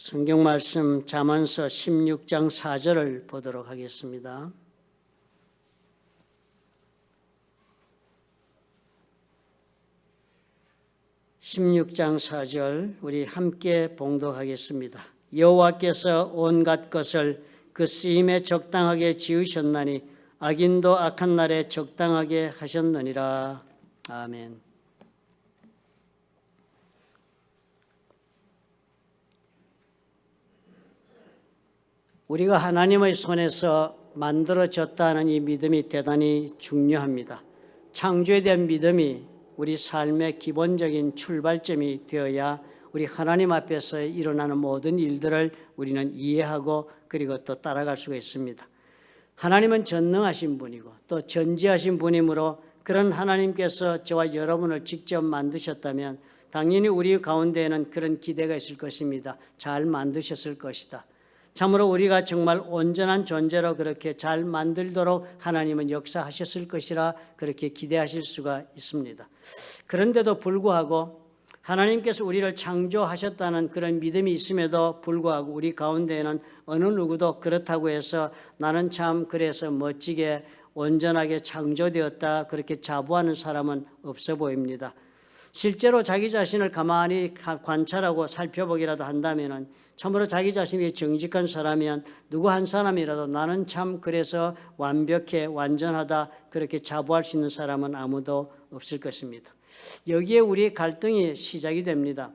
성경 말씀 잠언서 16장 4절을 보도록 하겠습니다. (16장 4절) 우리 함께 봉독하겠습니다. 여호와께서 온갖 것을 그 쓰임에 적당하게 지으셨나니 악인도 악한 날에 적당하게 하셨느니라. 아멘. 우리가 하나님의 손에서 만들어졌다는 이 믿음이 대단히 중요합니다. 창조에 대한 믿음이 우리 삶의 기본적인 출발점이 되어야 우리 하나님 앞에서 일어나는 모든 일들을 우리는 이해하고 그리고 또 따라갈 수가 있습니다. 하나님은 전능하신 분이고 또 전지하신 분이므로 그런 하나님께서 저와 여러분을 직접 만드셨다면 당연히 우리 가운데에는 그런 기대가 있을 것입니다. 잘 만드셨을 것이다. 참으로 우리가 정말 온전한 존재로 그렇게 잘 만들도록 하나님은 역사하셨을 것이라 그렇게 기대하실 수가 있습니다. 그런데도 불구하고 하나님께서 우리를 창조하셨다는 그런 믿음이 있음에도 불구하고 우리 가운데에는 어느 누구도 그렇다고 해서 나는 참 그래서 멋지게 온전하게 창조되었다 그렇게 자부하는 사람은 없어 보입니다. 실제로 자기 자신을 가만히 관찰하고 살펴보기라도 한다면 참으로 자기 자신이 정직한 사람이면 누구 한 사람이라도 나는 참 그래서 완벽해 완전하다 그렇게 자부할 수 있는 사람은 아무도 없을 것입니다. 여기에 우리의 갈등이 시작이 됩니다.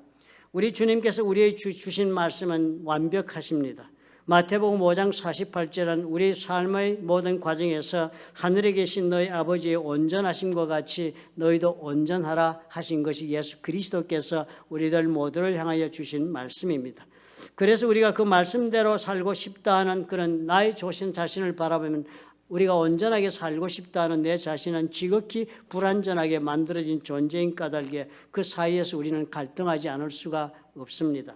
우리 주님께서 우리에게 주신 말씀은 완벽하십니다. 마태복음 5장 48절은 우리 삶의 모든 과정에서 하늘에 계신 너희 아버지의 온전하심과 같이 너희도 온전하라 하신 것이 예수 그리스도께서 우리들 모두를 향하여 주신 말씀입니다. 그래서 우리가 그 말씀대로 살고 싶다 하는 그런 나의 조신 자신을 바라보면 우리가 온전하게 살고 싶다 하는 내 자신은 지극히 불완전하게 만들어진 존재인 까닭에 그 사이에서 우리는 갈등하지 않을 수가 없습니다.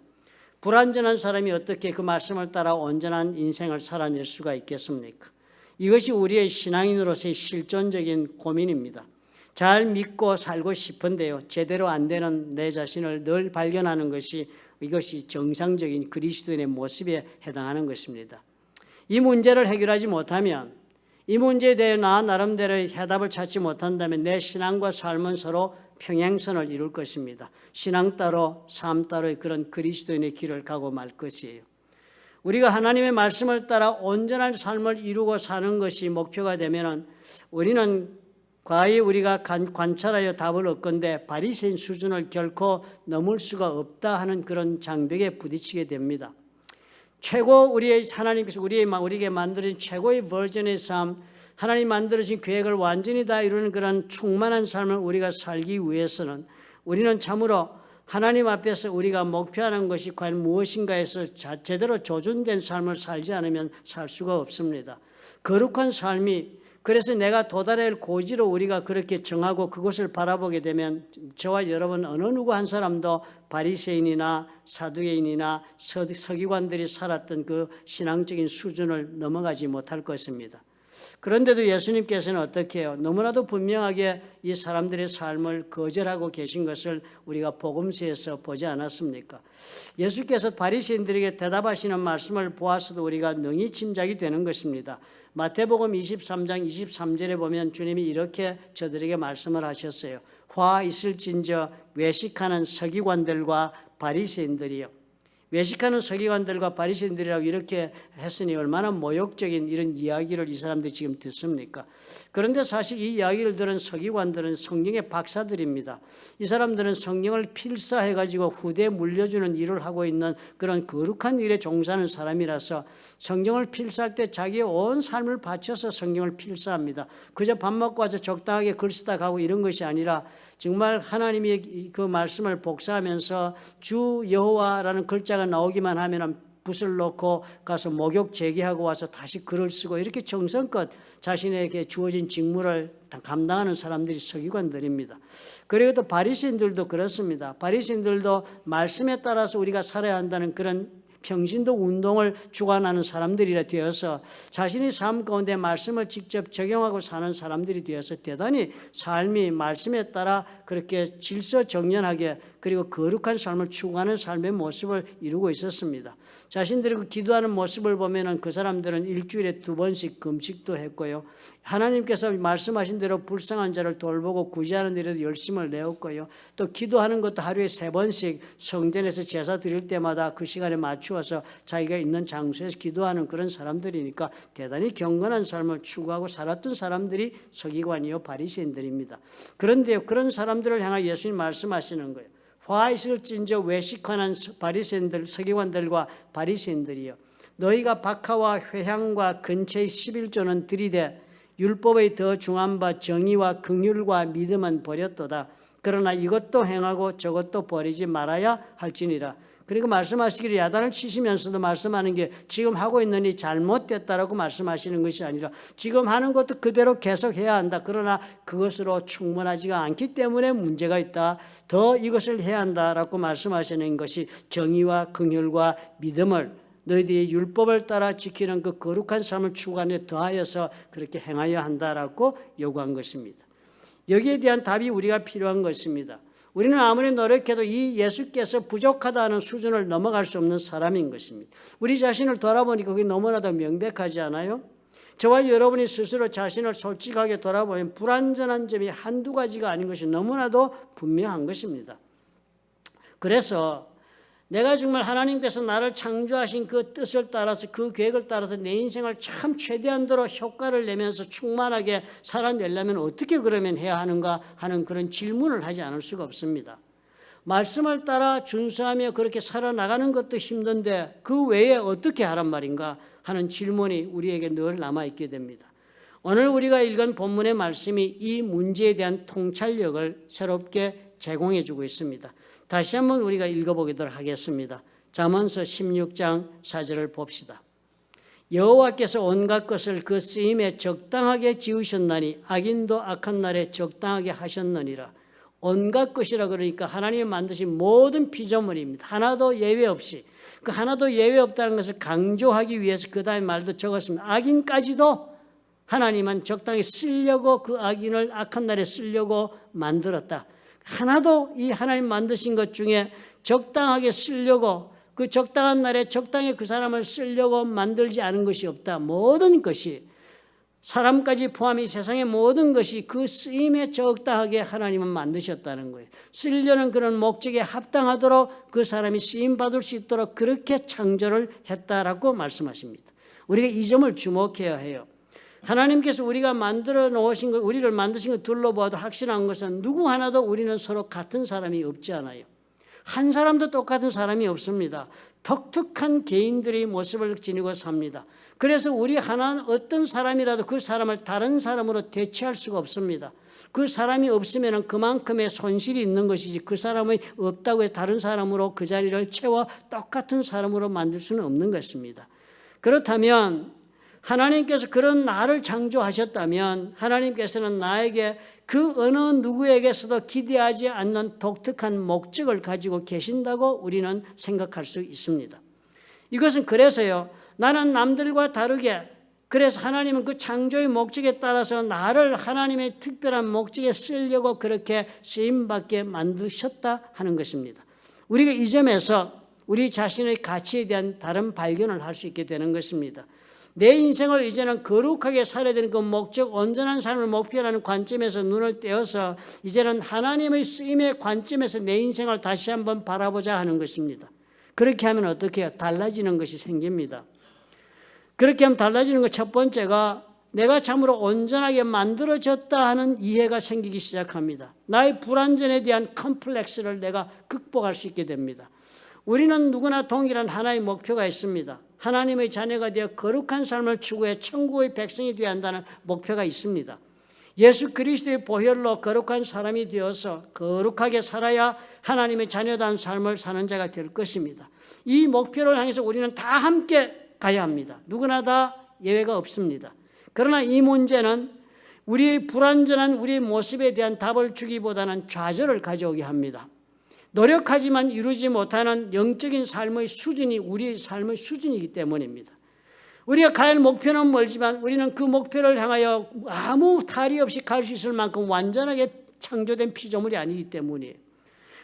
불완전한 사람이 어떻게 그 말씀을 따라 온전한 인생을 살아낼 수가 있겠습니까? 이것이 우리의 신앙인으로서의 실존적인 고민입니다. 잘 믿고 살고 싶은데요, 제대로 안 되는 내 자신을 늘 발견하는 것이 이것이 정상적인 그리스도인의 모습에 해당하는 것입니다. 이 문제를 해결하지 못하면 이 문제에 대해 나 나름대로의 해답을 찾지 못한다면 내 신앙과 삶은 서로 평행선을 이룰 것입니다. 신앙 따로 삶 따로의 그런 그리스도인의 길을 가고 말 것이에요. 우리가 하나님의 말씀을 따라 온전한 삶을 이루고 사는 것이 목표가 되면 우리는 과히 우리가 관찰하여 답을 얻건대 바리새인 수준을 결코 넘을 수가 없다 하는 그런 장벽에 부딪히게 됩니다. 최고 우리의 하나님께서 우리에게 만들어진 최고의 버전의 삶, 하나님 만들어진 계획을 완전히 다 이루는 그런 충만한 삶을 우리가 살기 위해서는 우리는 참으로 하나님 앞에서 우리가 목표하는 것이 과연 무엇인가에서 제대로 조준된 삶을 살지 않으면 살 수가 없습니다. 거룩한 삶이 그래서 내가 도달해야 할 고지로 우리가 그렇게 정하고 그것을 바라보게 되면 저와 여러분 어느 누구 한 사람도 바리새인이나 사두개인이나 서기관들이 살았던 그 신앙적인 수준을 넘어가지 못할 것입니다. 그런데도 예수님께서는 어떻게 해요? 너무나도 분명하게 이 사람들의 삶을 거절하고 계신 것을 우리가 복음서에서 보지 않았습니까? 예수께서 바리새인들에게 대답하시는 말씀을 보아서도 우리가 능히 짐작이 되는 것입니다. 마태복음 23장 23절에 보면 주님이 이렇게 저들에게 말씀을 하셨어요. 화 있을진저 외식하는 서기관들과 바리새인들이요. 외식하는 서기관들과 바리새인들이라고 이렇게 했으니 얼마나 모욕적인 이런 이야기를 이 사람들이 지금 듣습니까? 그런데 사실 이 이야기를 들은 서기관들은 성경의 박사들입니다. 이 사람들은 성경을 필사해가지고 후대에 물려주는 일을 하고 있는 그런 거룩한 일에 종사하는 사람이라서 성경을 필사할 때 자기의 온 삶을 바쳐서 성경을 필사합니다. 그저 밥 먹고 와서 적당하게 글 쓰다 가고 이런 것이 아니라 정말 하나님이 그 말씀을 복사하면서 주 여호와라는 글자가 나오기만 하면 붓을 놓고 가서 목욕 재개하고 와서 다시 글을 쓰고 이렇게 정성껏 자신에게 주어진 직무를 감당하는 사람들이 서기관들입니다. 그리고 또 바리새인들도 그렇습니다. 바리새인들도 말씀에 따라서 우리가 살아야 한다는 그런 평신도 운동을 주관하는 사람들이 되어서 자신의 삶 가운데 말씀을 직접 적용하고 사는 사람들이 되어서 대단히 삶이 말씀에 따라 그렇게 질서정연하게 그리고 거룩한 삶을 추구하는 삶의 모습을 이루고 있었습니다. 자신들이 그 기도하는 모습을 보면은 그 사람들은 일주일에 2번씩 금식도 했고요. 하나님께서 말씀하신 대로 불쌍한 자를 돌보고 구제하는 일에도 열심을 내었고요. 또 기도하는 것도 하루에 3번씩 성전에서 제사 드릴 때마다 그 시간에 맞추어서 자기가 있는 장소에서 기도하는 그런 사람들이니까 대단히 경건한 삶을 추구하고 살았던 사람들이 서기관이요 바리새인들입니다. 그런데 그런 사람들을 향해 예수님 말씀하시는 거예요. 화 있을진저 외식하는 바리새인들, 서기관들과 바리새인들이여, 너희가 박하와 회향과 근처의 11조는 들이되 율법의 더 중한 바 정의와 긍휼과 믿음은 버렸도다. 그러나 이것도 행하고 저것도 버리지 말아야 할지니라. 그리고 말씀하시기를 야단을 치시면서도 말씀하는 게 지금 하고 있는 이 잘못됐다라고 말씀하시는 것이 아니라 지금 하는 것도 그대로 계속해야 한다. 그러나 그것으로 충분하지가 않기 때문에 문제가 있다. 더 이것을 해야 한다라고 말씀하시는 것이 정의와 긍휼과 믿음을 너희들이 율법을 따라 지키는 그 거룩한 삶을 추구하는 데 더하여서 그렇게 행하여 한다라고 요구한 것입니다. 여기에 대한 답이 우리가 필요한 것입니다. 우리는 아무리 노력해도 이 예수께서 부족하다는 수준을 넘어갈 수 없는 사람인 것입니다. 우리 자신을 돌아보니까 그게 너무나도 명백하지 않아요? 저와 여러분이 스스로 자신을 솔직하게 돌아보면 불완전한 점이 한두 가지가 아닌 것이 너무나도 분명한 것입니다. 그래서 내가 정말 하나님께서 나를 창조하신 그 뜻을 따라서 그 계획을 따라서 내 인생을 참 최대한도로 효과를 내면서 충만하게 살아내려면 어떻게 그러면 해야 하는가 하는 그런 질문을 하지 않을 수가 없습니다. 말씀을 따라 준수하며 그렇게 살아나가는 것도 힘든데 그 외에 어떻게 하란 말인가 하는 질문이 우리에게 늘 남아있게 됩니다. 오늘 우리가 읽은 본문의 말씀이 이 문제에 대한 통찰력을 새롭게 제공해 주고 있습니다. 다시 한번 우리가 읽어보도록 하겠습니다. 잠언서 16장 4절을 봅시다. 여호와께서 온갖 것을 그 쓰임에 적당하게 지으셨나니 악인도 악한 날에 적당하게 하셨느니라. 온갖 것이라 그러니까 하나님이 만드신 모든 피조물입니다. 하나도 예외 없이. 그 하나도 예외 없다는 것을 강조하기 위해서 그 다음에 말도 적었습니다. 악인까지도 하나님은 적당히 쓰려고 그 악인을 악한 날에 쓰려고 만들었다. 하나도 이 하나님 만드신 것 중에 적당하게 쓰려고 그 적당한 날에 적당히 그 사람을 쓰려고 만들지 않은 것이 없다. 모든 것이 사람까지 포함해 세상의 모든 것이 그 쓰임에 적당하게 하나님은 만드셨다는 거예요. 쓰려는 그런 목적에 합당하도록 그 사람이 쓰임받을 수 있도록 그렇게 창조를 했다라고 말씀하십니다. 우리가 이 점을 주목해야 해요. 하나님께서 우리가 만들어 놓으신 것, 우리를 만드신 것 둘러보아도 확실한 것은 누구 하나도 우리는 서로 같은 사람이 없지 않아요. 한 사람도 똑같은 사람이 없습니다. 독특한 개인들의 모습을 지니고 삽니다. 그래서 우리 하나 어떤 사람이라도 그 사람을 다른 사람으로 대체할 수가 없습니다. 그 사람이 없으면 그만큼의 손실이 있는 것이지 그 사람이 없다고 해서 다른 사람으로 그 자리를 채워 똑같은 사람으로 만들 수는 없는 것입니다. 그렇다면 하나님께서 그런 나를 창조하셨다면 하나님께서는 나에게 그 어느 누구에게서도 기대하지 않는 독특한 목적을 가지고 계신다고 우리는 생각할 수 있습니다. 이것은 그래서요. 나는 남들과 다르게 그래서 하나님은 그 창조의 목적에 따라서 나를 하나님의 특별한 목적에 쓰려고 그렇게 쓰임받게 만드셨다 하는 것입니다. 우리가 이 점에서 우리 자신의 가치에 대한 다른 발견을 할 수 있게 되는 것입니다. 내 인생을 이제는 거룩하게 살아야 되는 그 목적, 온전한 삶을 목표라는 관점에서 눈을 떼어서 이제는 하나님의 쓰임의 관점에서 내 인생을 다시 한번 바라보자 하는 것입니다. 그렇게 하면 어떻게 해요? 달라지는 것이 생깁니다. 그렇게 하면 달라지는 것 첫 번째가 내가 참으로 온전하게 만들어졌다 하는 이해가 생기기 시작합니다. 나의 불완전에 대한 컴플렉스를 내가 극복할 수 있게 됩니다. 우리는 누구나 동일한 하나의 목표가 있습니다. 하나님의 자녀가 되어 거룩한 삶을 추구해 천국의 백성이 되어야 한다는 목표가 있습니다. 예수 그리스도의 보혈로 거룩한 사람이 되어서 거룩하게 살아야 하나님의 자녀다운 삶을 사는 자가 될 것입니다. 이 목표를 향해서 우리는 다 함께 가야 합니다. 누구나 다 예외가 없습니다. 그러나 이 문제는 우리의 불완전한 우리의 모습에 대한 답을 주기보다는 좌절을 가져오게 합니다. 노력하지만 이루지 못하는 영적인 삶의 수준이 우리의 삶의 수준이기 때문입니다. 우리가 갈 목표는 멀지만 우리는 그 목표를 향하여 아무 탈이 없이 갈 수 있을 만큼 완전하게 창조된 피조물이 아니기 때문이에요.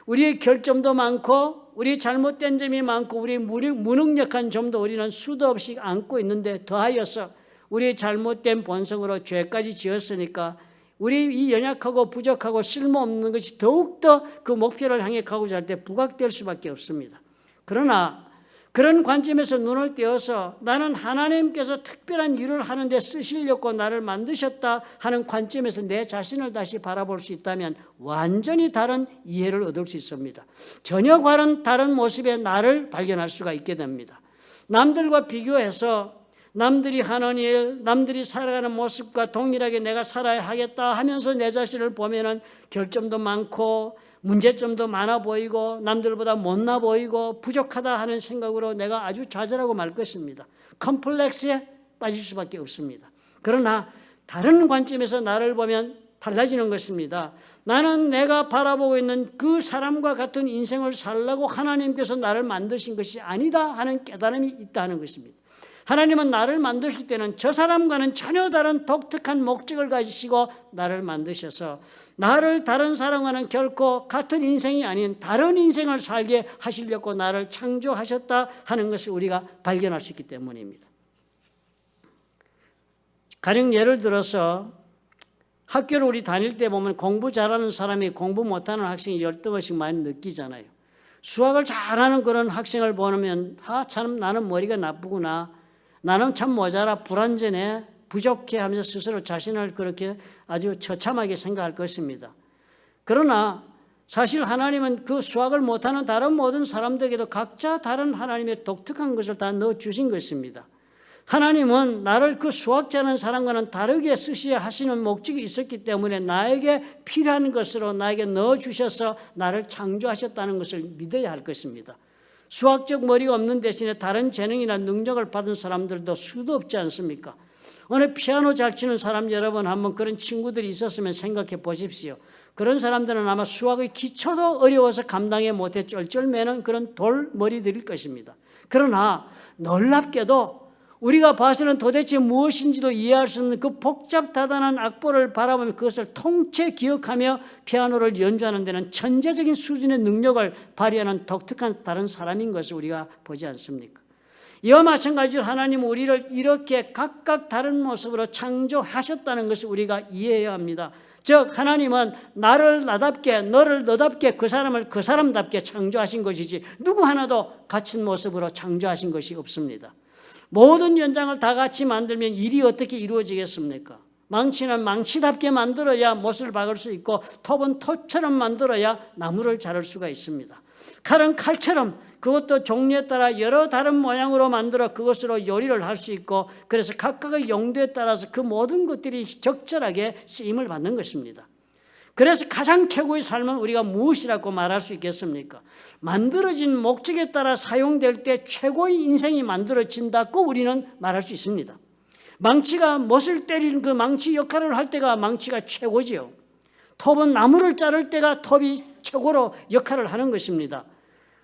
우리의 결점도 많고 우리 잘못된 점이 많고 우리 무능력한 점도 우리는 수도 없이 안고 있는데 더하여서 우리의 잘못된 본성으로 죄까지 지었으니까 우리 이 연약하고 부족하고 쓸모없는 것이 더욱더 그 목표를 향해 가고자 할 때 부각될 수밖에 없습니다. 그러나 그런 관점에서 눈을 떼어서 나는 하나님께서 특별한 일을 하는데 쓰시려고 나를 만드셨다 하는 관점에서 내 자신을 다시 바라볼 수 있다면 완전히 다른 이해를 얻을 수 있습니다. 전혀 다른 모습의 나를 발견할 수가 있게 됩니다. 남들과 비교해서 남들이 하는 일, 남들이 살아가는 모습과 동일하게 내가 살아야 하겠다 하면서 내 자신을 보면은 결점도 많고 문제점도 많아 보이고 남들보다 못나 보이고 부족하다 하는 생각으로 내가 아주 좌절하고 말 것입니다. 컴플렉스에 빠질 수밖에 없습니다. 그러나 다른 관점에서 나를 보면 달라지는 것입니다. 나는 내가 바라보고 있는 그 사람과 같은 인생을 살려고 하나님께서 나를 만드신 것이 아니다 하는 깨달음이 있다 하는 것입니다. 하나님은 나를 만드실 때는 저 사람과는 전혀 다른 독특한 목적을 가지시고 나를 만드셔서 나를 다른 사람과는 결코 같은 인생이 아닌 다른 인생을 살게 하시려고 나를 창조하셨다 하는 것을 우리가 발견할 수 있기 때문입니다. 가령 예를 들어서 학교를 우리 다닐 때 보면 공부 잘하는 사람이 공부 못하는 학생이 열등의식 많이 느끼잖아요. 수학을 잘하는 그런 학생을 보면 참 나는 머리가 나쁘구나, 나는 참 모자라, 불완전해, 부족해 하면서 스스로 자신을 그렇게 아주 처참하게 생각할 것입니다. 그러나 사실 하나님은 그 수학을 못하는 다른 모든 사람들에게도 각자 다른 하나님의 독특한 것을 다 넣어주신 것입니다. 하나님은 나를 그 수학 잘하는 사람과는 다르게 쓰셔야 하시는 목적이 있었기 때문에 나에게 필요한 것으로 나에게 넣어주셔서 나를 창조하셨다는 것을 믿어야 할 것입니다. 수학적 머리가 없는 대신에 다른 재능이나 능력을 받은 사람들도 수도 없지 않습니까? 오늘 피아노 잘 치는 사람 여러분 한번 그런 친구들이 있었으면 생각해 보십시오. 그런 사람들은 아마 수학의 기초도 어려워서 감당해 못해 쩔쩔매는 그런 돌머리들일 것입니다. 그러나 놀랍게도 우리가 봐서는 도대체 무엇인지도 이해할 수 없는 그 복잡다단한 악보를 바라보며 그것을 통째 기억하며 피아노를 연주하는 데는 천재적인 수준의 능력을 발휘하는 독특한 다른 사람인 것을 우리가 보지 않습니까? 이와 마찬가지로 하나님은 우리를 이렇게 각각 다른 모습으로 창조하셨다는 것을 우리가 이해해야 합니다. 즉 하나님은 나를 나답게, 너를 너답게, 그 사람을 그 사람답게 창조하신 것이지 누구 하나도 같은 모습으로 창조하신 것이 없습니다. 모든 연장을 다 같이 만들면 일이 어떻게 이루어지겠습니까? 망치는 망치답게 만들어야 못을 박을 수 있고 톱은 톱처럼 만들어야 나무를 자를 수가 있습니다. 칼은 칼처럼 그것도 종류에 따라 여러 다른 모양으로 만들어 그것으로 요리를 할 수 있고 그래서 각각의 용도에 따라서 그 모든 것들이 적절하게 쓰임을 받는 것입니다. 그래서 가장 최고의 삶은 우리가 무엇이라고 말할 수 있겠습니까? 만들어진 목적에 따라 사용될 때 최고의 인생이 만들어진다고 우리는 말할 수 있습니다. 망치가 못을 때리는 그 망치 역할을 할 때가 망치가 최고지요. 톱은 나무를 자를 때가 톱이 최고로 역할을 하는 것입니다.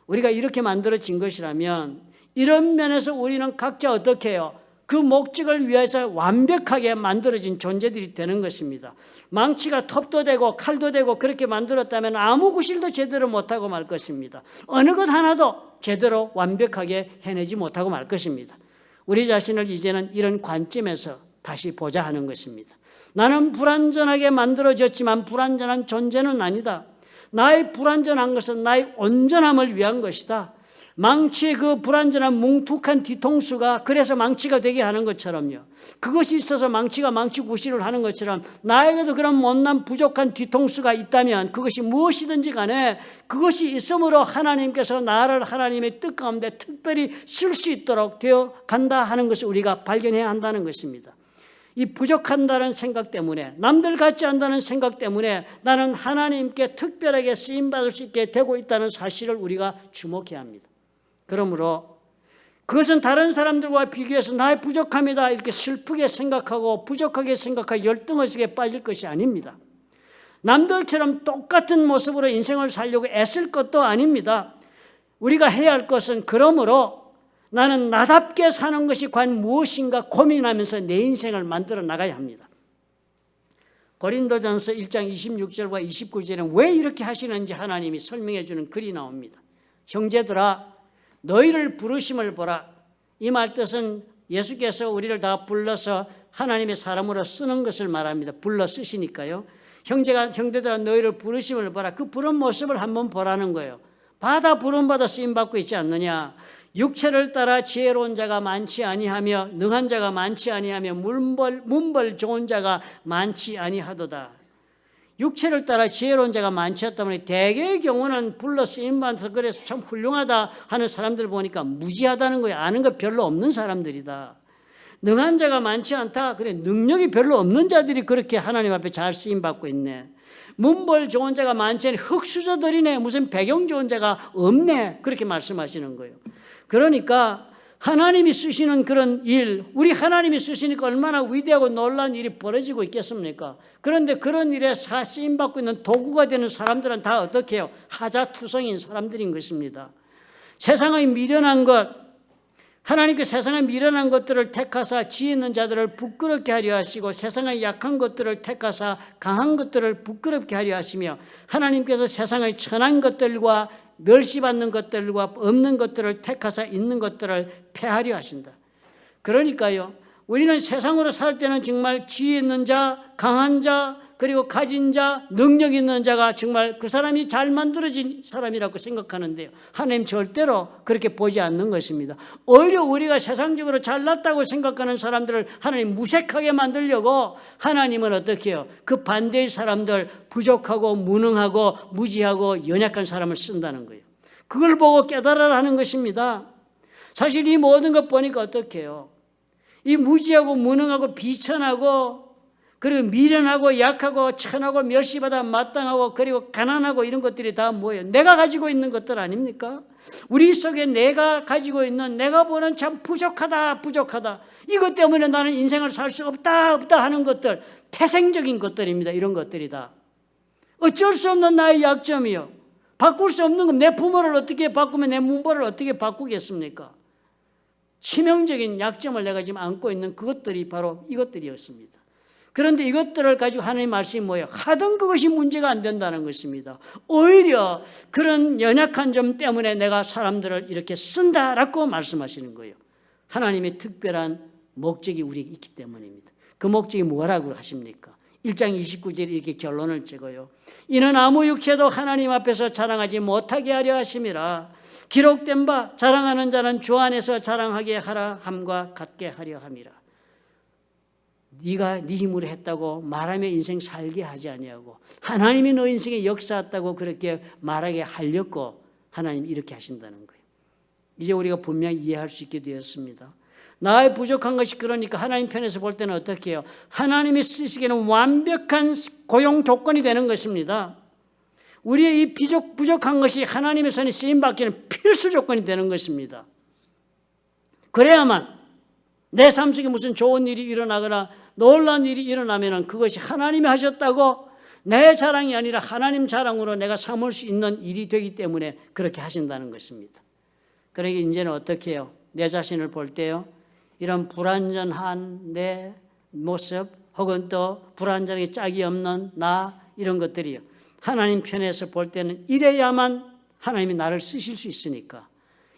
우리가 이렇게 만들어진 것이라면 이런 면에서 우리는 각자 어떻게 해요? 그 목적을 위해서 완벽하게 만들어진 존재들이 되는 것입니다. 망치가 톱도 되고 칼도 되고 그렇게 만들었다면 아무 구실도 제대로 못하고 말 것입니다. 어느 것 하나도 제대로 완벽하게 해내지 못하고 말 것입니다. 우리 자신을 이제는 이런 관점에서 다시 보자 하는 것입니다. 나는 불완전하게 만들어졌지만 불완전한 존재는 아니다. 나의 불완전한 것은 나의 온전함을 위한 것이다. 망치의 그 불완전한 뭉툭한 뒤통수가 그래서 망치가 되게 하는 것처럼요. 그것이 있어서 망치가 망치 구실을 하는 것처럼 나에게도 그런 못난 부족한 뒤통수가 있다면 그것이 무엇이든지 간에 그것이 있으므로 하나님께서 나를 하나님의 뜻 가운데 특별히 쓸 수 있도록 되어 간다 하는 것을 우리가 발견해야 한다는 것입니다. 이 부족한다는 생각 때문에 남들 같지 않다는 생각 때문에 나는 하나님께 특별하게 쓰임받을 수 있게 되고 있다는 사실을 우리가 주목해야 합니다. 그러므로 그것은 다른 사람들과 비교해서 나의 부족함이다 이렇게 슬프게 생각하고 부족하게 생각하고 열등의식에 빠질 것이 아닙니다. 남들처럼 똑같은 모습으로 인생을 살려고 애쓸 것도 아닙니다. 우리가 해야 할 것은 그러므로 나는 나답게 사는 것이 과연 무엇인가 고민하면서 내 인생을 만들어 나가야 합니다. 고린도전서 1장 26절과 29절에 왜 이렇게 하시는지 하나님이 설명해 주는 글이 나옵니다. 형제들아 너희를 부르심을 보라. 이 말 뜻은 예수께서 우리를 다 불러서 하나님의 사람으로 쓰는 것을 말합니다. 불러 쓰시니까요. 형제들아 너희를 부르심을 보라. 그 부른 모습을 한번 보라는 거예요. 받아 부름받아 쓰임받고 있지 않느냐. 육체를 따라 지혜로운 자가 많지 아니하며 능한 자가 많지 아니하며 문벌 좋은 자가 많지 아니하도다. 육체를 따라 지혜로운 자가 많지 않다 보니 대개의 경우는 불러 쓰임받아서 그래서 참 훌륭하다 하는 사람들 보니까 무지하다는 거예요. 아는 거 별로 없는 사람들이다. 능한 자가 많지 않다. 그래 능력이 별로 없는 자들이 그렇게 하나님 앞에 잘 쓰임받고 있네. 문벌 좋은 자가 많지 않니 흙수저들이네. 무슨 배경 좋은 자가 없네. 그렇게 말씀하시는 거예요. 그러니까 하나님이 쓰시는 그런 일, 우리 하나님이 쓰시니까 얼마나 위대하고 놀라운 일이 벌어지고 있겠습니까? 그런데 그런 일에 쓰임받고 있는 도구가 되는 사람들은 다 어떻게 해요? 하자투성인 사람들인 것입니다. 세상의 미련한 것, 하나님께 세상의 미련한 것들을 택하사 지혜 있는 자들을 부끄럽게 하려 하시고 세상의 약한 것들을 택하사 강한 것들을 부끄럽게 하려 하시며 하나님께서 세상의 천한 것들과 멸시받는 것들과 없는 것들을 택하사 있는 것들을 폐하려 하신다. 그러니까요, 우리는 세상으로 살 때는 정말 지혜 있는 자, 강한 자, 그리고 가진 자, 능력 있는 자가 정말 그 사람이 잘 만들어진 사람이라고 생각하는데요. 하나님 절대로 그렇게 보지 않는 것입니다. 오히려 우리가 세상적으로 잘났다고 생각하는 사람들을 하나님 무색하게 만들려고 하나님은 어떻게 해요? 그 반대의 사람들, 부족하고 무능하고 무지하고 연약한 사람을 쓴다는 거예요. 그걸 보고 깨달아라 하는 것입니다. 사실 이 모든 것 보니까 어떻게 해요? 이 무지하고 무능하고 비천하고 그리고 미련하고 약하고 천하고 멸시받아 마땅하고 그리고 가난하고 이런 것들이 다 뭐예요? 내가 가지고 있는 것들 아닙니까? 우리 속에 내가 가지고 있는 내가 보는 참 부족하다 이것 때문에 나는 인생을 살 수 없다 하는 것들, 태생적인 것들입니다. 이런 것들이다. 어쩔 수 없는 나의 약점이요. 바꿀 수 없는 건 내 부모를 어떻게 바꾸면 내 문벌을 어떻게 바꾸겠습니까? 치명적인 약점을 내가 지금 안고 있는 그것들이 바로 이것들이었습니다. 그런데 이것들을 가지고 하나님 말씀이 뭐예요? 하던 그것이 문제가 안 된다는 것입니다. 오히려 그런 연약한 점 때문에 내가 사람들을 이렇게 쓴다라고 말씀하시는 거예요. 하나님의 특별한 목적이 우리에게 있기 때문입니다. 그 목적이 뭐라고 하십니까? 1장 29절에 이렇게 결론을 찍어요. 이는 아무 육체도 하나님 앞에서 자랑하지 못하게 하려 하심이라. 기록된 바 자랑하는 자는 주 안에서 자랑하게 하라 함과 같게 하려 함이라. 네가 네 힘으로 했다고 말하며 인생 살게 하지 아니하고 하나님이 너 인생에 역사했다고 그렇게 말하게 하려고 하나님이 이렇게 하신다는 거예요. 이제 우리가 분명히 이해할 수 있게 되었습니다. 나의 부족한 것이 그러니까 하나님 편에서 볼 때는 어떻게 해요? 하나님이 쓰시기에는 완벽한 고용 조건이 되는 것입니다. 우리의 이 부족한 것이 하나님의 손에 쓰임받기는 필수 조건이 되는 것입니다. 그래야만 내 삶 속에 무슨 좋은 일이 일어나거나 놀라운 일이 일어나면 그것이 하나님이 하셨다고 내 자랑이 아니라 하나님 자랑으로 내가 삼을 수 있는 일이 되기 때문에 그렇게 하신다는 것입니다. 그러니까 이제는 어떻게 해요? 내 자신을 볼 때요, 이런 불완전한 내 모습 혹은 또 불완전하게 짝이 없는 나 이런 것들이요, 하나님 편에서 볼 때는 이래야만 하나님이 나를 쓰실 수 있으니까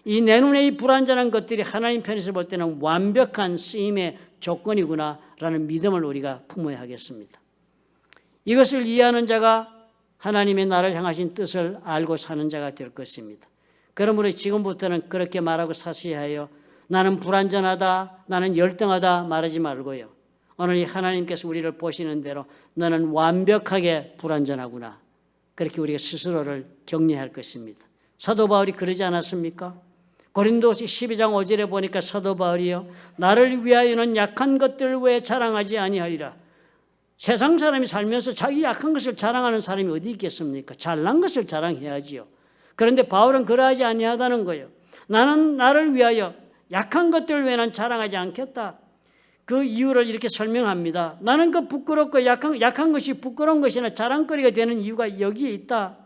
이 내 눈에 이 불완전한 것들이 하나님 편에서 볼 때는 완벽한 쓰임의 조건이구나라는 믿음을 우리가 품어야 하겠습니다. 이것을 이해하는 자가 하나님의 나를 향하신 뜻을 알고 사는 자가 될 것입니다. 그러므로 지금부터는 그렇게 말하고 사셔야 해요. 나는 불완전하다, 나는 열등하다 말하지 말고요. 오늘 이 하나님께서 우리를 보시는 대로 너는 완벽하게 불완전하구나. 그렇게 우리가 스스로를 격려할 것입니다. 사도 바울이 그러지 않았습니까? 고린도서 12장 5절에 보니까 사도 바울이요, 나를 위하여는 약한 것들 외에 자랑하지 아니하리라. 세상 사람이 살면서 자기 약한 것을 자랑하는 사람이 어디 있겠습니까? 잘난 것을 자랑해야지요. 그런데 바울은 그러하지 아니하다는 거예요. 나는 나를 위하여 약한 것들 외에는 자랑하지 않겠다. 그 이유를 이렇게 설명합니다. 나는 그 부끄럽고 약한 것이 부끄러운 것이나 자랑거리가 되는 이유가 여기에 있다.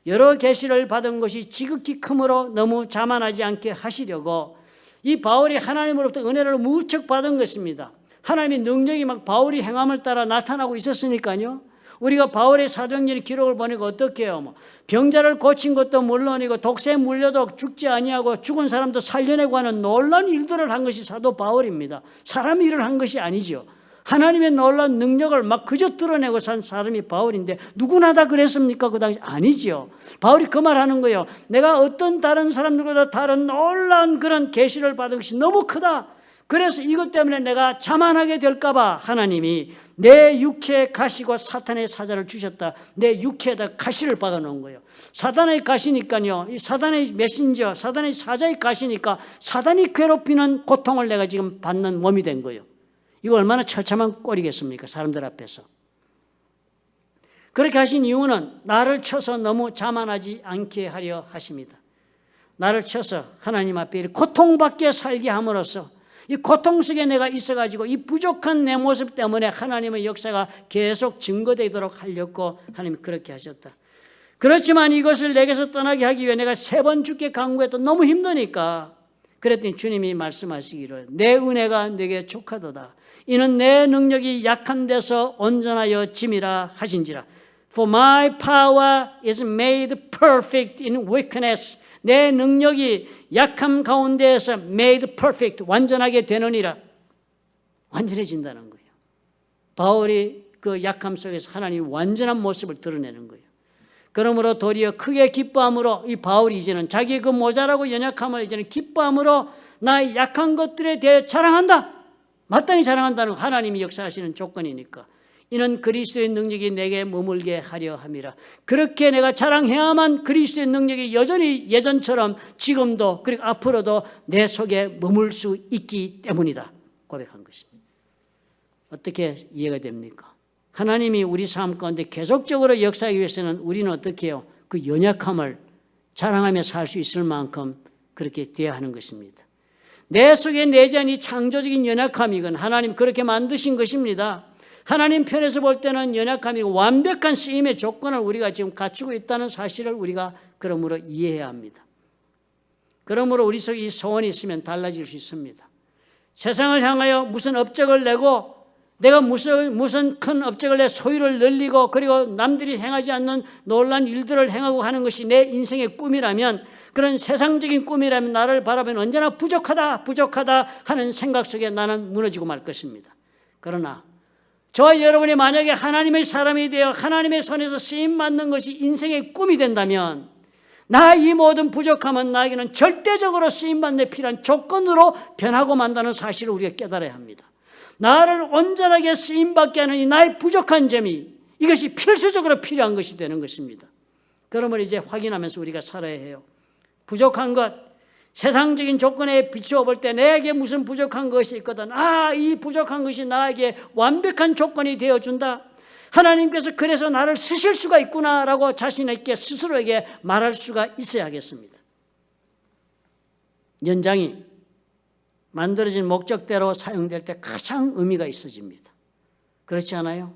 여러 계시를 받은 것이 지극히 크므로 너무 자만하지 않게 하시려고 이 바울이 하나님으로부터 은혜를 무척 받은 것입니다. 하나님의 능력이 막 바울이 행함을 따라 나타나고 있었으니까요. 우리가 바울의 사도행전 기록을 보니까 어떻게 해요? 병자를 고친 것도 물론이고 독세에 물려도 죽지 아니하고 죽은 사람도 살려내고 하는 놀라운 일들을 한 것이 사도 바울입니다. 사람이 일을 한 것이 아니죠. 하나님의 놀라운 능력을 막 그저 드러내고 산 사람이 바울인데 누구나 다 그랬습니까? 그 당시 아니죠. 바울이 그 말하는 거예요. 내가 어떤 다른 사람들보다 다른 놀라운 그런 계시를 받은 것이 너무 크다. 그래서 이것 때문에 내가 자만하게 될까 봐 하나님이 내 육체에 가시고 사탄의 사자를 주셨다. 내 육체에다 가시를 박아놓은 거예요. 사탄의 가시니까요. 이 사탄의 메신저, 사탄의 사자의 가시니까 사탄이 괴롭히는 고통을 내가 지금 받는 몸이 된 거예요. 이거 얼마나 처참한 꼴이겠습니까? 사람들 앞에서. 그렇게 하신 이유는 나를 쳐서 너무 자만하지 않게 하려 하십니다. 나를 쳐서 하나님 앞에 고통받게 살게 함으로써 이 고통 속에 내가 있어가지고 이 부족한 내 모습 때문에 하나님의 역사가 계속 증거되도록 하려고 하나님이 그렇게 하셨다. 그렇지만 이것을 내게서 떠나게 하기 위해 내가 3번 주께 간구해도 너무 힘드니까 그랬더니 주님이 말씀하시기를 내 은혜가 내게 족하도다. 이는 내 능력이 약한 데서 온전하여 짐이라 하신지라. For my power is made perfect in weakness. 내 능력이 약함 가운데에서 made perfect, 완전하게 되느니라. 완전해진다는 거예요. 바울이 그 약함 속에서 하나님이 완전한 모습을 드러내는 거예요. 그러므로 도리어 크게 기뻐함으로 이 바울이 이제는 자기의 그 모자라고 연약함을 이제는 기뻐함으로 나의 약한 것들에 대해 자랑한다. 마땅히 자랑한다는 하나님이 역사하시는 조건이니까. 이는 그리스도의 능력이 내게 머물게 하려 함이라. 그렇게 내가 자랑해야만 그리스도의 능력이 여전히 예전처럼 지금도 그리고 앞으로도 내 속에 머물 수 있기 때문이다. 고백한 것입니다. 어떻게 이해가 됩니까? 하나님이 우리 삶 가운데 계속적으로 역사하기 위해서는 우리는 어떻게 해요? 그 연약함을 자랑하며 살 수 있을 만큼 그렇게 되어야 하는 것입니다. 내 속에 내재한 이 창조적인 연약함이건 하나님 그렇게 만드신 것입니다. 하나님 편에서 볼 때는 연약함이 완벽한 쓰임의 조건을 우리가 지금 갖추고 있다는 사실을 우리가 그러므로 이해해야 합니다. 그러므로 우리 속에 이 소원이 있으면 달라질 수 있습니다. 세상을 향하여 무슨 업적을 내고 내가 무슨 큰 업적을 내 소유를 늘리고 그리고 남들이 행하지 않는 놀라운 일들을 행하고 하는 것이 내 인생의 꿈이라면 그런 세상적인 꿈이라면 나를 바라보면 언제나 부족하다 하는 생각 속에 나는 무너지고 말 것입니다. 그러나 저와 여러분이 만약에 하나님의 사람이 되어 하나님의 손에서 쓰임받는 것이 인생의 꿈이 된다면 나 이 모든 부족함은 나에게는 절대적으로 쓰임받는 데 필요한 조건으로 변하고 만다는 사실을 우리가 깨달아야 합니다. 나를 온전하게 쓰임받게 하는 이 나의 부족한 점이 이것이 필수적으로 필요한 것이 되는 것입니다. 그러면 이제 확인하면서 우리가 살아야 해요. 부족한 것, 세상적인 조건에 비추어 볼 때 내게 무슨 부족한 것이 있거든. 이 부족한 것이 나에게 완벽한 조건이 되어준다. 하나님께서 그래서 나를 쓰실 수가 있구나라고 자신에게 스스로에게 말할 수가 있어야겠습니다. 연장이 만들어진 목적대로 사용될 때 가장 의미가 있어집니다. 그렇지 않아요?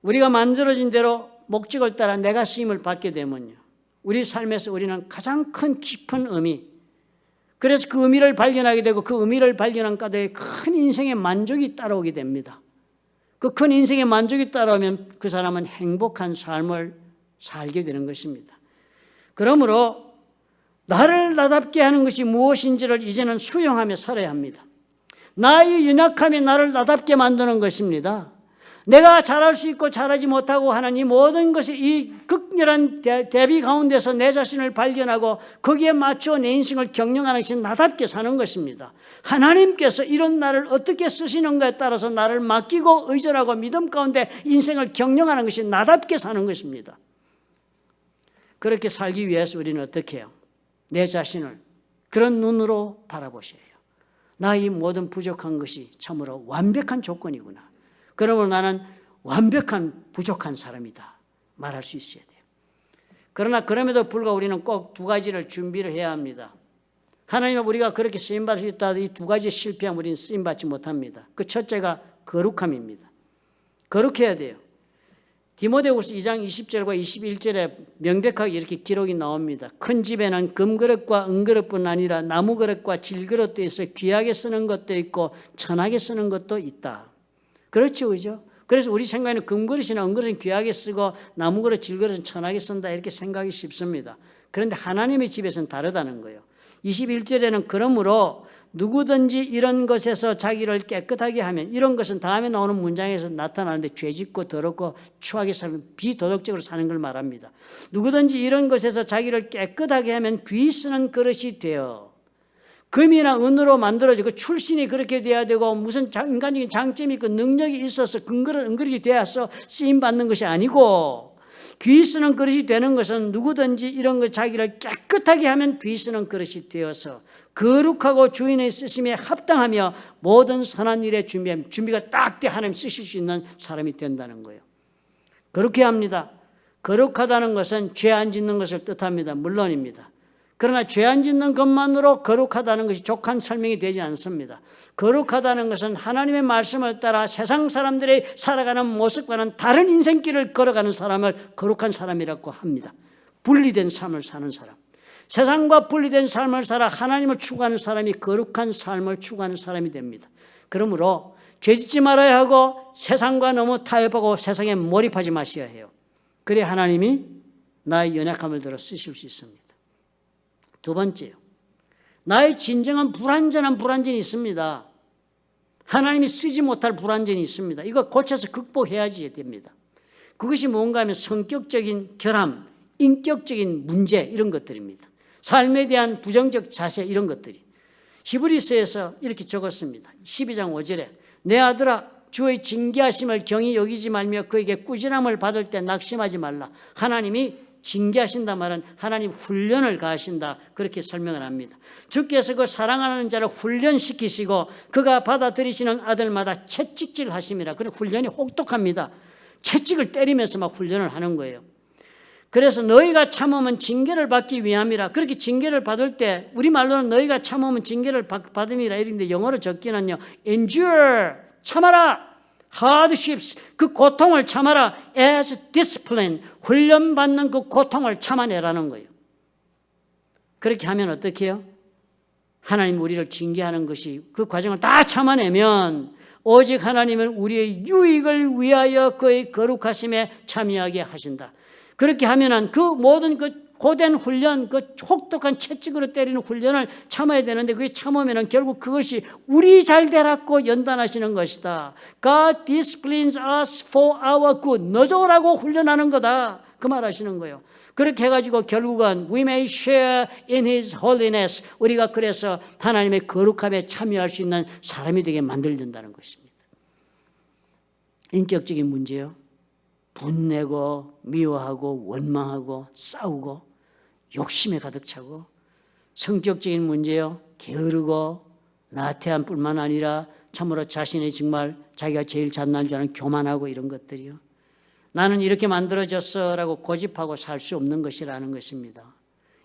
우리가 만들어진 대로 목적을 따라 내가 쓰임을 받게 되면요. 우리 삶에서 우리는 가장 큰 깊은 의미, 그래서 그 의미를 발견하게 되고 그 의미를 발견한 가운데 큰 인생의 만족이 따라오게 됩니다. 그 큰 인생의 만족이 따라오면 그 사람은 행복한 삶을 살게 되는 것입니다. 그러므로 나를 나답게 하는 것이 무엇인지를 이제는 수용하며 살아야 합니다. 나의 연약함이 나를 나답게 만드는 것입니다. 내가 잘할 수 있고 잘하지 못하고 하는 이 모든 것이 이 극렬한 대비 가운데서 내 자신을 발견하고 거기에 맞춰 내 인생을 경영하는 것이 나답게 사는 것입니다. 하나님께서 이런 나를 어떻게 쓰시는가에 따라서 나를 맡기고 의존하고 믿음 가운데 인생을 경영하는 것이 나답게 사는 것입니다. 그렇게 살기 위해서 우리는 어떻게 해요? 내 자신을 그런 눈으로 바라보셔야 해요. 나의 모든 부족한 것이 참으로 완벽한 조건이구나. 그러면 나는 완벽한 부족한 사람이다 말할 수 있어야 돼요. 그러나 그럼에도 불구하고 우리는 꼭 2가지를 준비를 해야 합니다. 하나님 앞에 우리가 그렇게 쓰임받을 수 있다. 이 2가지 실패하면 우리는 쓰임받지 못합니다. 그 첫째가 거룩함입니다. 거룩해야 돼요. 디모데후서 2장 20절과 21절에 명백하게 이렇게 기록이 나옵니다. 큰 집에는 금그릇과 은그릇뿐 아니라 나무그릇과 질그릇도 있어 귀하게 쓰는 것도 있고 천하게 쓰는 것도 있다. 그렇죠, 그죠? 그래서 우리 생각에는 금그릇이나 은그릇은 귀하게 쓰고 나무그릇, 질그릇은 천하게 쓴다 이렇게 생각이 쉽습니다. 그런데 하나님의 집에서는 다르다는 거예요. 21절에는 그러므로 누구든지 이런 것에서 자기를 깨끗하게 하면, 이런 것은 다음에 나오는 문장에서 나타나는데 죄짓고 더럽고 추하게 살면 비도덕적으로 사는 걸 말합니다. 누구든지 이런 것에서 자기를 깨끗하게 하면 귀 쓰는 그릇이 되어 금이나 은으로 만들어지고 출신이 그렇게 돼야 되고 무슨 인간적인 장점이 있고 능력이 있어서 은그릇이 되어서 쓰임받는 것이 아니고, 귀 쓰는 그릇이 되는 것은 누구든지 이런 것 자기를 깨끗하게 하면 귀 쓰는 그릇이 되어서 거룩하고 주인의 쓰심에 합당하며 모든 선한 일에 준비가 딱 돼 하나님 쓰실 수 있는 사람이 된다는 거예요. 그렇게 합니다. 거룩하다는 것은 죄 안 짓는 것을 뜻합니다. 물론입니다. 그러나 죄 안 짓는 것만으로 거룩하다는 것이 족한 설명이 되지 않습니다. 거룩하다는 것은 하나님의 말씀을 따라 세상 사람들이 살아가는 모습과는 다른 인생길을 걸어가는 사람을 거룩한 사람이라고 합니다. 분리된 삶을 사는 사람. 세상과 분리된 삶을 살아 하나님을 추구하는 사람이 거룩한 삶을 추구하는 사람이 됩니다. 그러므로 죄짓지 말아야 하고 세상과 너무 타협하고 세상에 몰입하지 마셔야 해요. 그래야 하나님이 나의 연약함을 들어 쓰실 수 있습니다. 두 번째요. 나의 진정한 불완전한 불완전이 있습니다. 하나님이 쓰지 못할 불완전이 있습니다. 이거 고쳐서 극복해야지 됩니다. 그것이 뭔가 하면 성격적인 결함, 인격적인 문제 이런 것들입니다. 삶에 대한 부정적 자세 이런 것들이. 히브리서에서 이렇게 적었습니다. 12장 5절에 내 아들아 주의 징계하심을 경히 여기지 말며 그에게 꾸지람을 받을 때 낙심하지 말라. 하나님이 징계하신다 말은 하나님 훈련을 가하신다 그렇게 설명을 합니다. 주께서 그 사랑하는 자를 훈련시키시고 그가 받아들이시는 아들마다 채찍질 하심이라. 그런 훈련이 혹독합니다. 채찍을 때리면서 막 훈련을 하는 거예요. 그래서 너희가 참으면 징계를 받기 위함이라. 그렇게 징계를 받을 때 우리말로는 너희가 참으면 징계를 받음이라 이런데 영어로 적기는요 endure 참아라. hardships 그 고통을 참아라. as discipline 훈련받는 그 고통을 참아내라는 거예요. 그렇게 하면 어떻게 해요? 하나님 우리를 징계하는 것이 그 과정을 다 참아내면 오직 하나님은 우리의 유익을 위하여 그의 거룩하심에 참여하게 하신다. 그렇게 하면은 그 모든 그 고된 훈련, 그 혹독한 채찍으로 때리는 훈련을 참아야 되는데 그게 참으면은 결국 그것이 우리 잘 되라고 연단하시는 것이다. God disciplines us for our good. 너 좋으라고 훈련하는 거다. 그 말 하시는 거예요. 그렇게 해가지고 결국은 we may share in His holiness. 우리가 그래서 하나님의 거룩함에 참여할 수 있는 사람이 되게 만들어진다는 것입니다. 인격적인 문제요. 분내고 미워하고 원망하고 싸우고 욕심에 가득 차고, 성격적인 문제요. 게으르고 나태한 뿐만 아니라 참으로 자신이 정말 자기가 제일 잘난 줄 아는 교만하고 이런 것들이요. 나는 이렇게 만들어졌어라고 고집하고 살 수 없는 것이라는 것입니다.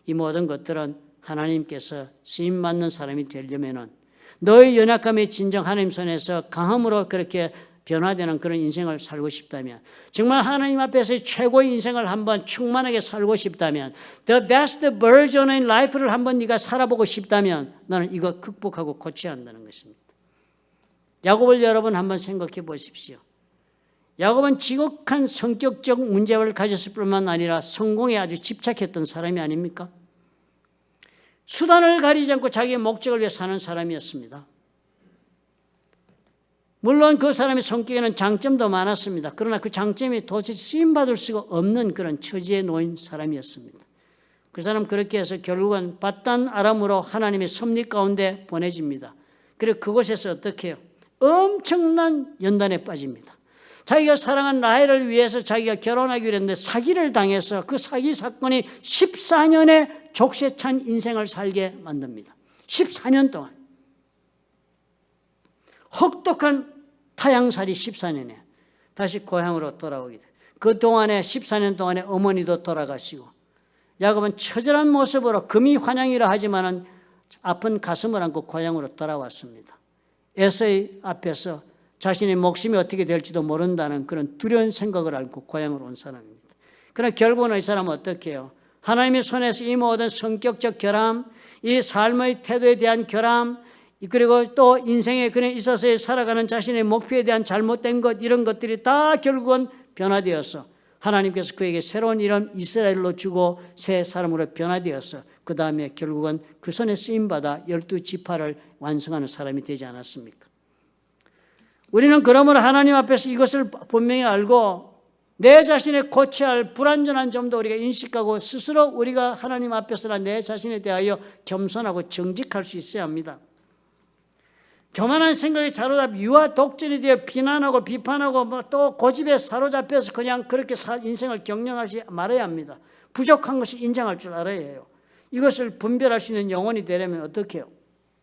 이 모든 것들은 하나님께서 쓰임받는 사람이 되려면은 너의 연약함이 진정 하나님 손에서 강함으로 그렇게 변화되는 그런 인생을 살고 싶다면, 정말 하나님 앞에서 최고의 인생을 한번 충만하게 살고 싶다면, the best version in life를 한번 네가 살아보고 싶다면 너는 이거 극복하고 고쳐야 한다는 것입니다. 야곱을 여러분 한번 생각해 보십시오. 야곱은 지극한 성격적 문제를 가졌을 뿐만 아니라 성공에 아주 집착했던 사람이 아닙니까? 수단을 가리지 않고 자기의 목적을 위해 사는 사람이었습니다. 물론 그 사람의 성격에는 장점도 많았습니다. 그러나 그 장점이 도저히 쓰임받을 수가 없는 그런 처지에 놓인 사람이었습니다. 그 사람 그렇게 해서 결국은 밧단 아람으로 하나님의 섭리 가운데 보내집니다. 그리고 그곳에서 어떻게 해요? 엄청난 연단에 빠집니다. 자기가 사랑한 라헬을 위해서 자기가 결혼하기로 했는데 사기를 당해서 그 사기 사건이 14년의 족쇄찬 인생을 살게 만듭니다. 14년 동안. 혹독한 타향살이 14년에 다시 고향으로 돌아오게 돼요. 그동안에 14년 동안에 어머니도 돌아가시고 야곱은 처절한 모습으로 금이 환영이라 하지만은 아픈 가슴을 안고 고향으로 돌아왔습니다. 에서의 앞에서 자신의 목숨이 어떻게 될지도 모른다는 그런 두려운 생각을 알고 고향으로 온 사람입니다. 그러나 결국은 이 사람은 어떻게 해요? 하나님의 손에서 이 모든 성격적 결함, 이 삶의 태도에 대한 결함, 그리고 또 인생에 그냥 있어서 살아가는 자신의 목표에 대한 잘못된 것, 이런 것들이 다 결국은 변화되어서 하나님께서 그에게 새로운 이름 이스라엘로 주고 새 사람으로 변화되어서 그 다음에 결국은 그 손에 쓰임받아 12지파를 완성하는 사람이 되지 않았습니까? 우리는 그러므로 하나님 앞에서 이것을 분명히 알고 내 자신의 고쳐야 할 불완전한 점도 우리가 인식하고 스스로 우리가 하나님 앞에서나 내 자신에 대하여 겸손하고 정직할 수 있어야 합니다. 교만한 생각에 사로잡혀 유아 독전이 되어 비난하고 비판하고 또 고집에 사로잡혀서 그냥 그렇게 인생을 경영하지 말아야 합니다. 부족한 것을 인정할 줄 알아야 해요. 이것을 분별할 수 있는 영혼이 되려면 어떻게 해요?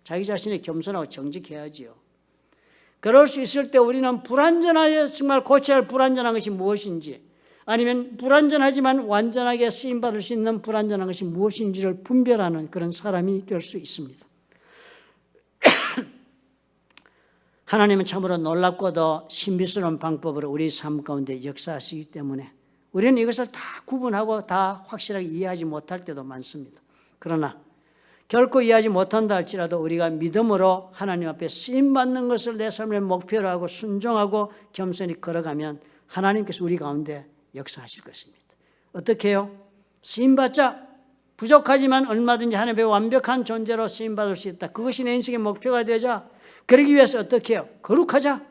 자기 자신이 겸손하고 정직해야지요. 그럴 수 있을 때 우리는 불완전하여 정말 고쳐야 할 불완전한 것이 무엇인지, 아니면 불완전하지만 완전하게 쓰임받을 수 있는 불완전한 것이 무엇인지를 분별하는 그런 사람이 될 수 있습니다. 하나님은 참으로 놀랍고도 신비스러운 방법으로 우리 삶 가운데 역사하시기 때문에 우리는 이것을 다 구분하고 다 확실하게 이해하지 못할 때도 많습니다. 그러나 결코 이해하지 못한다 할지라도 우리가 믿음으로 하나님 앞에 쓰임받는 것을 내 삶의 목표로 하고 순종하고 겸손히 걸어가면 하나님께서 우리 가운데 역사하실 것입니다. 어떻게 해요? 쓰임받자. 부족하지만 얼마든지 하나님의 완벽한 존재로 쓰임받을 수 있다. 그것이 내 인생의 목표가 되자. 그러기 위해서 어떻게 해요? 거룩하자.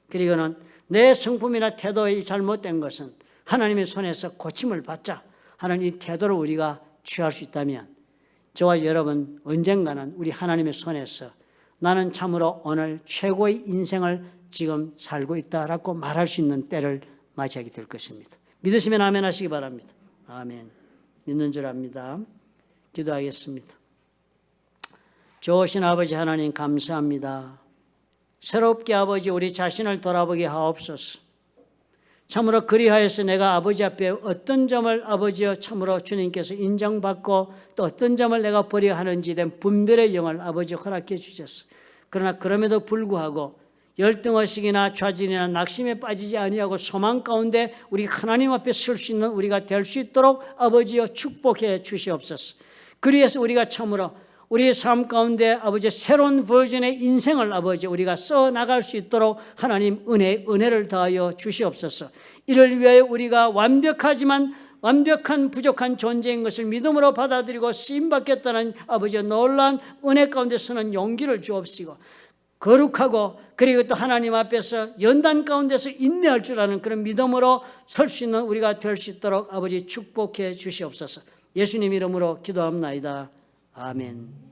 그리고는 내 성품이나 태도의 잘못된 것은 하나님의 손에서 고침을 받자 하는 이 태도를 우리가 취할 수 있다면 저와 여러분 언젠가는 우리 하나님의 손에서 나는 참으로 오늘 최고의 인생을 지금 살고 있다라고 말할 수 있는 때를 맞이하게 될 것입니다. 믿으시면 아멘 하시기 바랍니다. 아멘. 믿는 줄 압니다. 기도하겠습니다. 좋으신 아버지 하나님 감사합니다. 새롭게 아버지 우리 자신을 돌아보게 하옵소서. 참으로 그리하여서 내가 아버지 앞에 어떤 점을 아버지여 참으로 주님께서 인정받고 또 어떤 점을 내가 버려야 하는지 된 분별의 영을 아버지 허락해 주셨어. 그러나 그럼에도 불구하고 열등의식이나 좌절이나 낙심에 빠지지 아니하고 소망 가운데 우리 하나님 앞에 설 수 있는 우리가 될 수 있도록 아버지여 축복해 주시옵소서. 그리해서 우리가 참으로 우리의 삶 가운데 아버지 새로운 버전의 인생을 아버지 우리가 써나갈 수 있도록 하나님 은혜를 더하여 주시옵소서. 이를 위하여 우리가 완벽하지만 완벽한 부족한 존재인 것을 믿음으로 받아들이고 쓰임받겠다는 아버지의 놀라운 은혜 가운데 서는 용기를 주옵시고 거룩하고 그리고 또 하나님 앞에서 연단 가운데서 인내할 줄 아는 그런 믿음으로 설 수 있는 우리가 될 수 있도록 아버지 축복해 주시옵소서. 예수님 이름으로 기도합나이다. 아멘.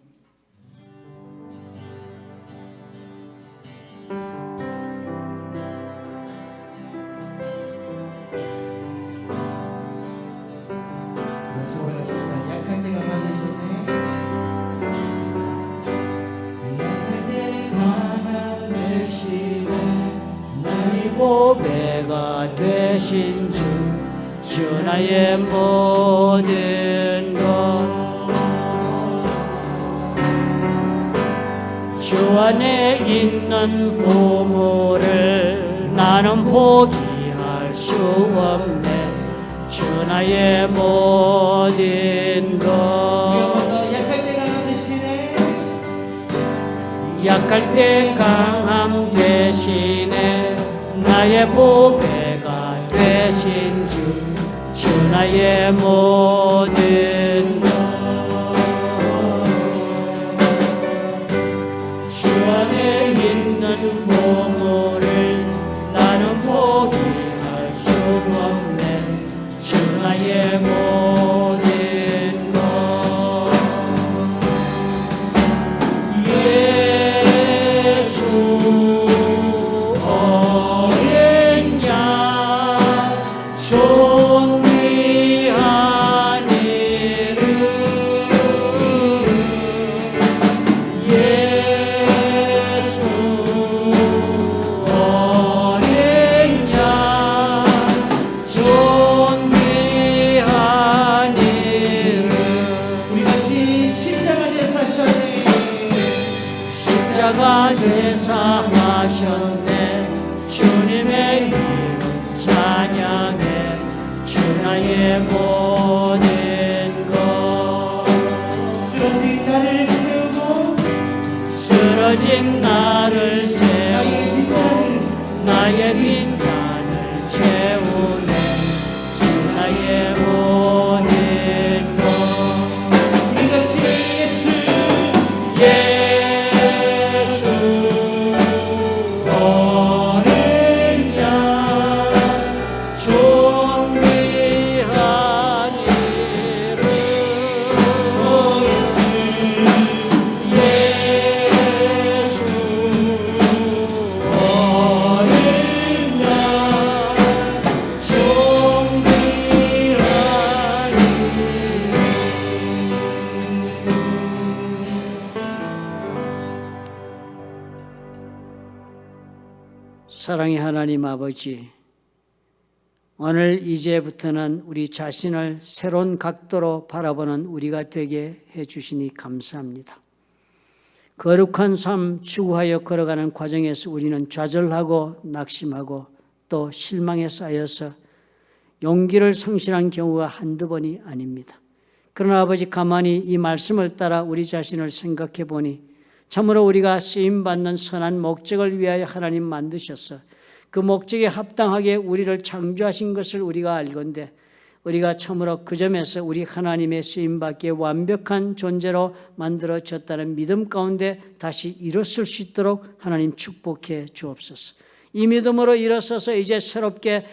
약할 때가 많으셨네. 약할 때 강함 되시네. 나의 보배가 되신 주 나의 모든 것 주 안에 있는 보물을 나는 포기할 수 없네. 주 나의 모든 것 약할 때 강함 되시네. 약할 때 강함 되시네. 나의 보배가 되신 주 나의 모든 것 주 안에 있는 보물을 나는 포기할 수 없네. 주 나의 모든 것 예수 어린 양 존귀한 이름 예수 어린 양 존귀한 이름 우리 같이 십자가 제사 하셨네. 십자가 제사 하셨네. 주님의 이름 찬양해 주 나의 모든 것. 쓰러진 나를 세우고 쓰러진 나를 세우고 나의 빈잔을 채우네 주 나의 모든 것. 우리같이 예수 어린 양 존귀한 이름 예수 어린 양 존귀한 이름. 사랑의 하나님 아버지, 오늘 이제부터는 우리 자신을 새로운 각도로 바라보는 우리가 되게 해주시니 감사합니다. 거룩한 삶 추구하여 걸어가는 과정에서 우리는 좌절하고 낙심하고 또 실망에 쌓여서 용기를 상실한 경우가 한두 번이 아닙니다. 그러나 아버지, 가만히 이 말씀을 따라 우리 자신을 생각해 보니 참으로 우리가 쓰임받는 선한 목적을 위하여 하나님 만드셔서 그 목적에 합당하게 우리를 창조하신 것을 우리가 알건대 우리가 참으로 그 점에서 우리 하나님의 쓰임받기에 완벽한 존재로 만들어졌다는 믿음 가운데 다시 일어설 수 있도록 하나님 축복해 주옵소서. 이 믿음으로 일어서서 이제 새롭게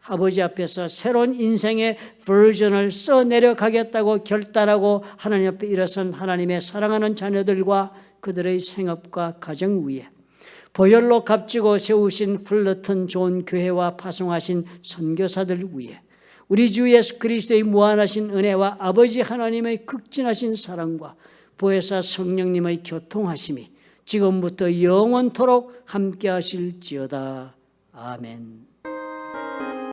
아버지 앞에서 새로운 인생의 버전을 써내려가겠다고 결단하고 하나님 앞에 일어선 하나님의 사랑하는 자녀들과 그들의 생업과 가정 위에 보혈로 값지고 세우신 풀러튼 좋은 교회와 파송하신 선교사들 위에 우리 주 예수 그리스도의 무한하신 은혜와 아버지 하나님의 극진하신 사랑과 보혜사 성령님의 교통하심이 지금부터 영원토록 함께 하실지어다. 아멘.